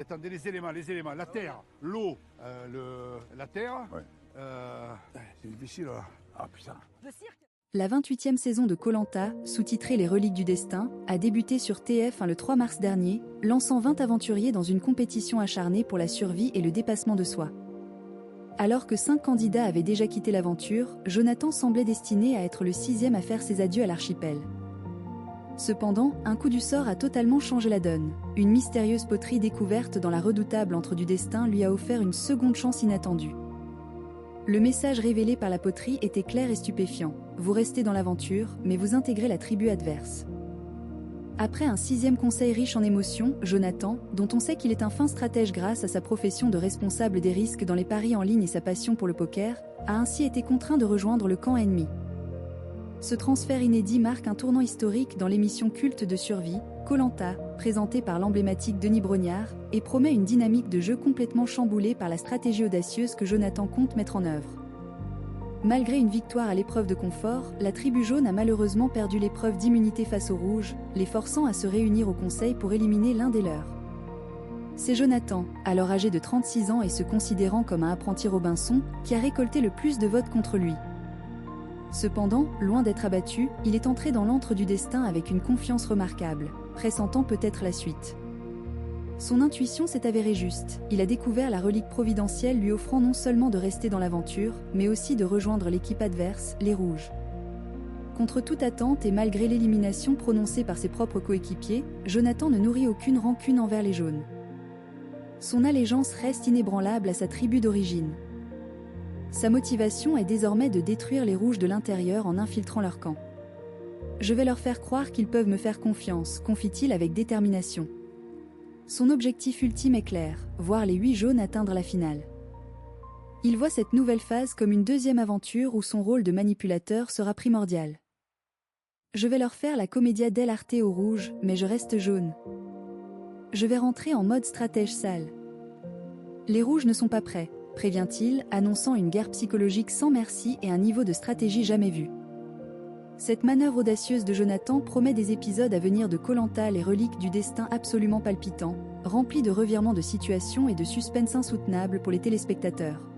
Attendez, les éléments, la terre, l'eau, la terre. Ouais. C'est difficile là. Ah putain. La 28e saison de Koh-Lanta, sous-titrée Les Reliques du Destin, a débuté sur TF1 le 3 mars dernier, lançant 20 aventuriers dans une compétition acharnée pour la survie et le dépassement de soi. Alors que 5 candidats avaient déjà quitté l'aventure, Jonathan semblait destiné à être le 6e à faire ses adieux à l'archipel. Cependant, un coup du sort a totalement changé la donne. Une mystérieuse poterie découverte dans la redoutable antre du destin lui a offert une seconde chance inattendue. Le message révélé par la poterie était clair et stupéfiant. Vous restez dans l'aventure, mais vous intégrez la tribu adverse. Après un 6e conseil riche en émotions, Jonathan, dont on sait qu'il est un fin stratège grâce à sa profession de responsable des risques dans les paris en ligne et sa passion pour le poker, a ainsi été contraint de rejoindre le camp ennemi. Ce transfert inédit marque un tournant historique dans l'émission culte de survie, Koh-Lanta, présentée par l'emblématique Denis Brognard, et promet une dynamique de jeu complètement chamboulée par la stratégie audacieuse que Jonathan compte mettre en œuvre. Malgré une victoire à l'épreuve de confort, la tribu jaune a malheureusement perdu l'épreuve d'immunité face aux rouges, les forçant à se réunir au conseil pour éliminer l'un des leurs. C'est Jonathan, alors âgé de 36 ans et se considérant comme un apprenti Robinson, qui a récolté le plus de votes contre lui. Cependant, loin d'être abattu, il est entré dans l'antre du destin avec une confiance remarquable, pressentant peut-être la suite. Son intuition s'est avérée juste, il a découvert la relique providentielle lui offrant non seulement de rester dans l'aventure, mais aussi de rejoindre l'équipe adverse, les Rouges. Contre toute attente et malgré l'élimination prononcée par ses propres coéquipiers, Jonathan ne nourrit aucune rancune envers les Jaunes. Son allégeance reste inébranlable à sa tribu d'origine. Sa motivation est désormais de détruire les Rouges de l'intérieur en infiltrant leur camp. Je vais leur faire croire qu'ils peuvent me faire confiance, confie-t-il avec détermination. Son objectif ultime est clair, voir les 8 jaunes atteindre la finale. Il voit cette nouvelle phase comme une deuxième aventure où son rôle de manipulateur sera primordial. Je vais leur faire la commedia dell'arte aux Rouges, mais je reste jaune. Je vais rentrer en mode stratège sale. Les Rouges ne sont pas prêts, prévient-il, annonçant une guerre psychologique sans merci et un niveau de stratégie jamais vu. Cette manœuvre audacieuse de Jonathan promet des épisodes à venir de Koh-Lanta, les reliques du destin absolument palpitants, remplis de revirements de situation et de suspense insoutenable pour les téléspectateurs.